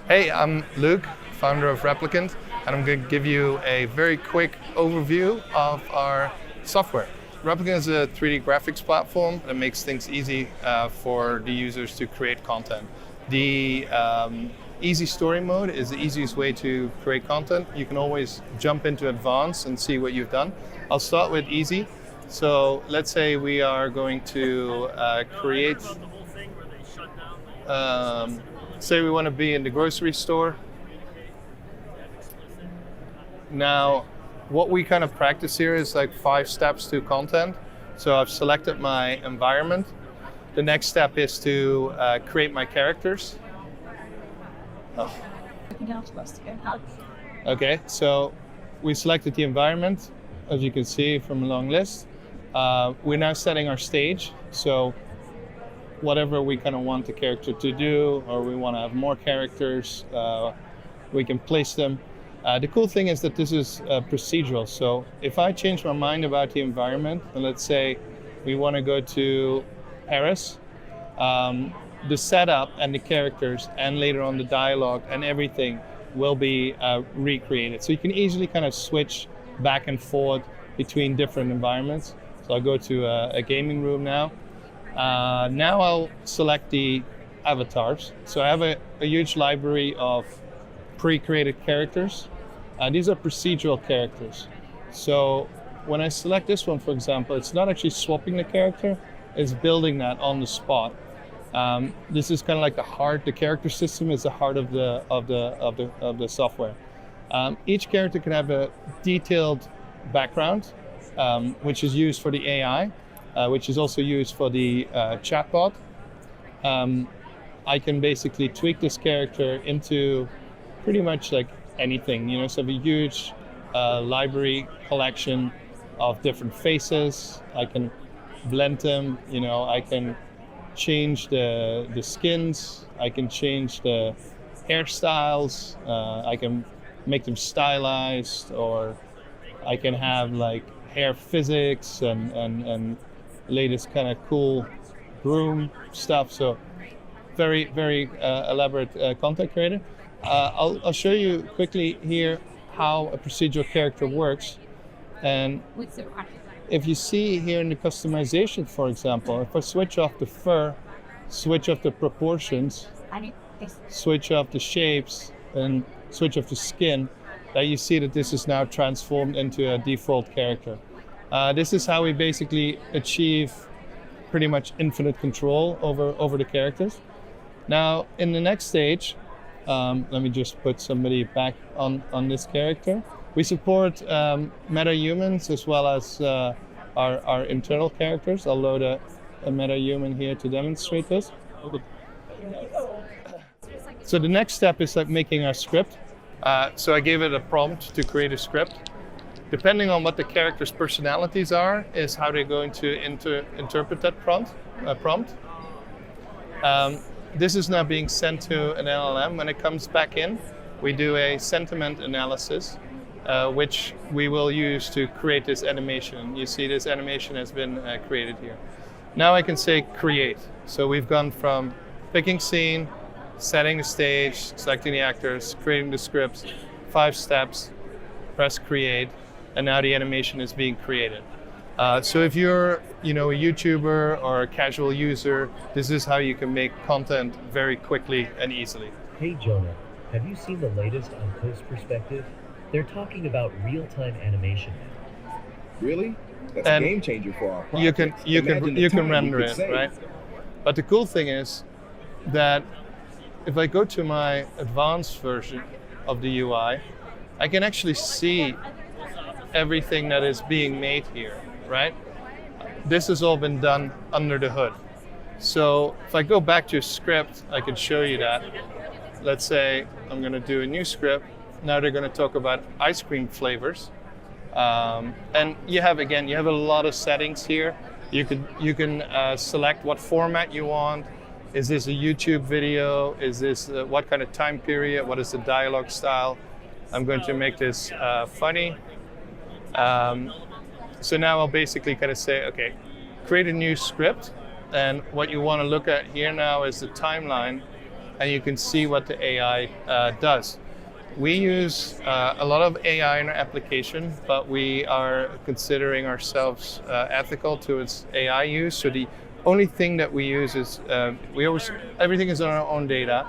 Hey, I'm Luke, founder of Replikant, and I'm going to give you a very quick overview of our software. Replikant is a 3D graphics platform that makes things easy for the users to create content. The easy story mode is the easiest way to create content. You can always jump into advanced and see what you've done. I'll start with easy. So let's say we are going to create say we want to be in the grocery store. Now, what we kind of practice here is like 5 steps to content. So I've selected my environment. The next step is to create my characters. Oh. Okay, so we selected the environment, as you can see from a long list. We're now setting our stage. So whatever we kind of want the character to do, or we want to have more characters, we can place them. The cool thing is that this is procedural. So if I change my mind about the environment, and let's say we want to go to Paris, the setup and the characters and later on the dialogue and everything will be recreated. So you can easily kind of switch back and forth between different environments. So I'll go to a gaming room now. Now I'll select the avatars. So I have a huge library of pre-created characters. These are procedural characters. So when I select this one, for example, it's not actually swapping the character, it's building that on the spot. This is kind of like the heart. The character system is the heart of the software. Each character can have a detailed background, which is used for the AI. Which is also used for the chatbot. I can basically tweak this character into pretty much like anything, so I have a huge library collection of different faces. I can blend them, I can change the skins, I can change the hairstyles, I can make them stylized, or I can have like hair physics and latest kind of cool groom stuff. So very, very elaborate content creator. I'll show you quickly here how a procedural character works. And if you see here in the customization, for example, if I switch off the fur, switch off the proportions, switch off the shapes, and switch off the skin, you see that this is now transformed into a default character. This is how we basically achieve pretty much infinite control over the characters. Now, in the next stage, let me just put somebody back on this character. We support meta-humans as well as our internal characters. I'll load a meta-human here to demonstrate this. So the next step is like making our script. So I gave it a prompt to create a script. Depending on what the characters' personalities are, is how they're going to interpret that prompt. This is now being sent to an LLM. When it comes back in, we do a sentiment analysis, which we will use to create this animation. You see this animation has been created here. Now I can say create. So we've gone from picking scene, setting the stage, selecting the actors, creating the scripts, 5 steps, press create, and now the animation is being created. So if you're, a YouTuber or a casual user, this is how you can make content very quickly and easily. Hey Jonah, have you seen the latest on Post Perspective? They're talking about real-time animation now. Really? That's a game changer for our project. You can render it, right? But the cool thing is that if I go to my advanced version of the UI, I can actually see everything that is being made here, right? This has all been done under the hood. So if I go back to a script, I can show you that. Let's say I'm going to do a new script. Now they're going to talk about ice cream flavors. And you have a lot of settings here. You can select what format you want. Is this a YouTube video? Is this what kind of time period? What is the dialogue style? I'm going to make this funny. So now I'll basically kind of say, okay, create a new script. And what you want to look at here now is the timeline and you can see what the AI does. We use a lot of AI in our application, but we are considering ourselves ethical towards AI use. So the only thing that we use is everything is on our own data,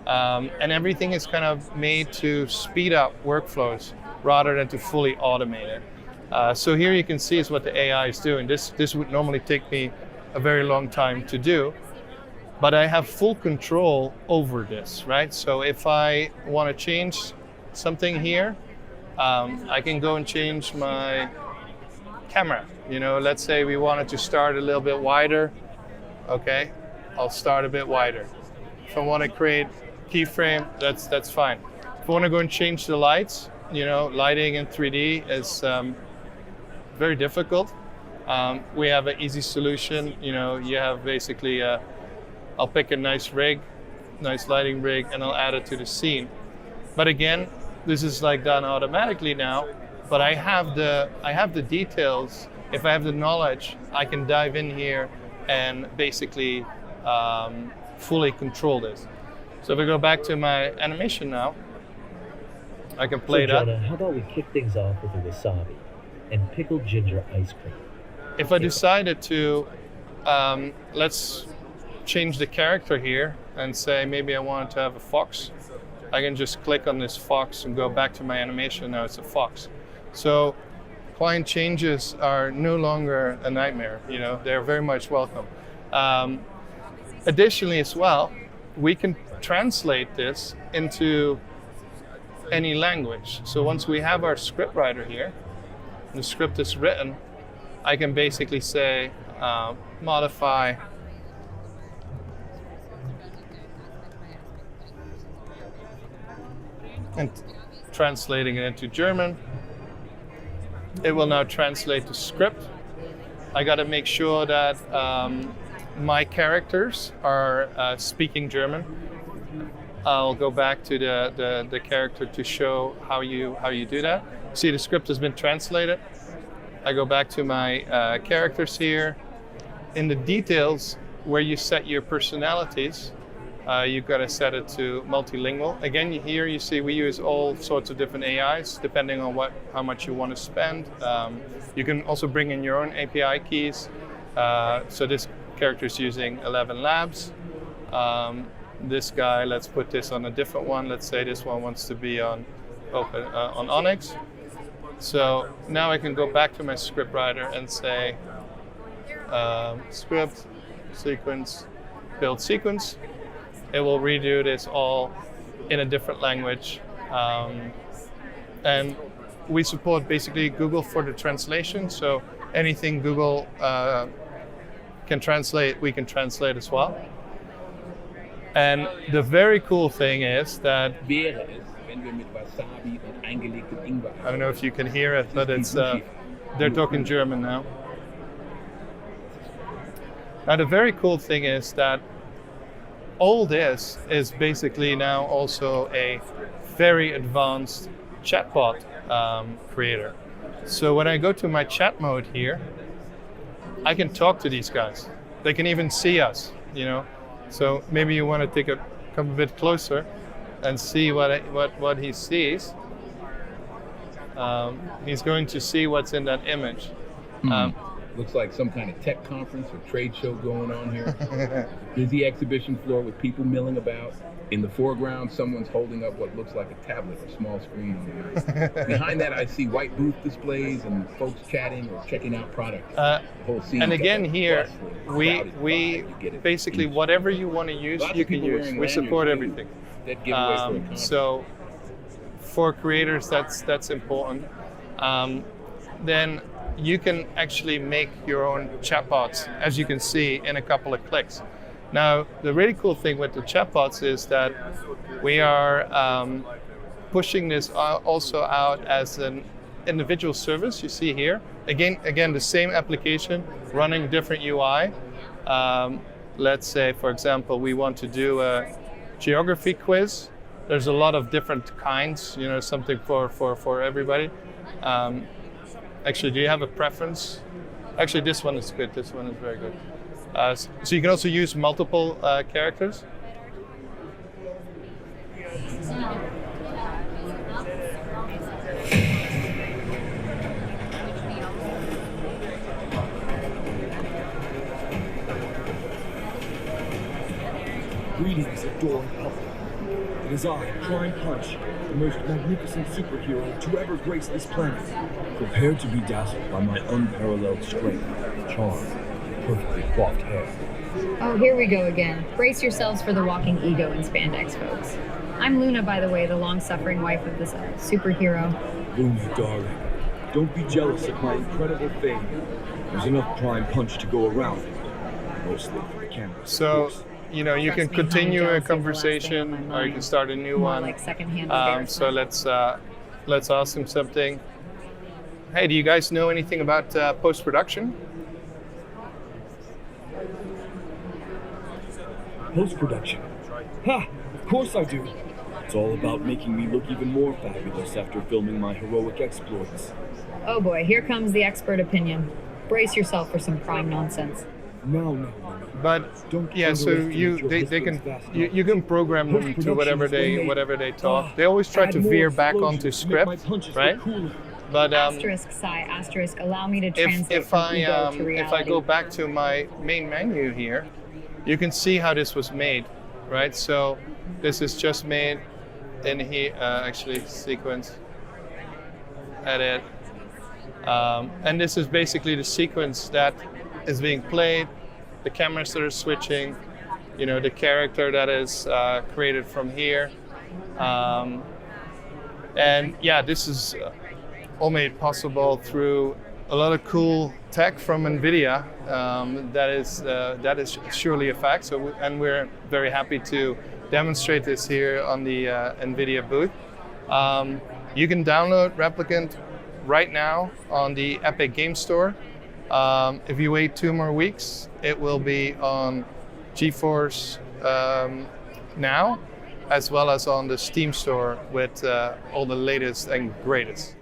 and everything is kind of made to speed up workflows rather than to fully automate it. So here you can see is what the AI is doing. This would normally take me a very long time to do, but I have full control over this, right? So if I want to change something here, I can go and change my camera. Let's say we wanted to start a little bit wider. Okay, I'll start a bit wider. If I want to create keyframe, that's fine. If I want to go and change the lights, lighting in 3D is very difficult. We have an easy solution. You have basically I'll pick a nice lighting rig, and I'll add it to the scene. But again, this is like done automatically now. But I have the details. If I have the knowledge, I can dive in here and basically fully control this. So if we go back to my animation now, I can play that. Jonah, how about we kick things off with a wasabi and pickled ginger ice cream? If I decided to, let's change the character here and say maybe I wanted to have a fox, I can just click on this fox and go back to my animation. Now it's a fox. So client changes are no longer a nightmare. They're very much welcome. Additionally as well, we can translate this into any language. So once we have our script writer here, the script is written, I can basically say modify and translating it into German. It will now translate the script. I got to make sure that my characters are speaking German. I'll go back to the character to show how you do that. See, the script has been translated. I go back to my characters here. In the details where you set your personalities, you've got to set it to multilingual. Again, here you see we use all sorts of different AIs depending on how much you want to spend. You can also bring in your own API keys. So this character is using 11 labs. This guy, let's put this on a different one. Let's say this one wants to be on Onyx. So now I can go back to my scriptwriter and say script, sequence, build sequence. It will redo this all in a different language. And we support basically Google for the translation. So anything Google can translate, we can translate as well. And the very cool thing is that, I don't know if you can hear it, but it's they're talking German now. Now the very cool thing is that all this is basically now also a very advanced chatbot creator. So when I go to my chat mode here, I can talk to these guys. They can even see us, So maybe you want to come a bit closer and see what he sees. He's going to see what's in that image. Looks like some kind of tech conference or trade show going on here. Busy exhibition floor with people milling about. In the foreground, someone's holding up what looks like a tablet or small screen. Behind that, I see white booth displays and folks chatting or checking out products. Whole scene and again here, we basically whatever you want to use, you can use. We support everything. So for creators, that's important. Then you can actually make your own chatbots, as you can see, in a couple of clicks. Now, the really cool thing with the chatbots is that we are pushing this also out as an individual service. You see here, again, the same application running different UI. Let's say, for example, we want to do a geography quiz. There's a lot of different kinds, something for everybody. Actually, do you have a preference? Actually, this one is good. This one is very good. So you can also use multiple characters. Greetings, adoring public. It is I, Prime Punch, the most magnificent superhero to ever grace this planet, prepared to be dazzled by my unparalleled strength, charm, and perfectly coiffed hair. Oh, here we go again. Brace yourselves for the walking ego in spandex, folks. I'm Luna, by the way, the long-suffering wife of this superhero. Luna, darling, don't be jealous of my incredible fame. There's enough Prime Punch to go around, mostly for the camera. So, you know, you can Trust me, continue honey, a jealousy is the last thing on conversation, my or you mind. can start a new More one. like secondhand So embarrassment. let's ask him something. Hey, do you guys know anything about post-production? Post-production. Ha! Of course I do. It's all about making me look even more fabulous after filming my heroic exploits. Oh boy, here comes the expert opinion. Brace yourself for some prime nonsense. No. But Don't yeah, so underestimate you your they can husband's vast you can program them to Post-production whatever is when they talk. They always try add to more veer back explosions onto to make my script, punches right? look cooler. But Asterisk, sigh, asterisk, allow me to translate if from ego to reality. if I go back to my main menu here, you can see how this was made, right? So this is just made in here, actually sequence, edit, and this is basically the sequence that is being played, the cameras that are switching, you know, the character that is created from here, and yeah, this is all made possible through a lot of cool tech from Nvidia. That is surely a fact. So and we're very happy to demonstrate this here on the Nvidia booth. You can download Replikant right now on the Epic Game Store. If you wait 2 more weeks, it will be on GeForce Now, as well as on the Steam Store with all the latest and greatest.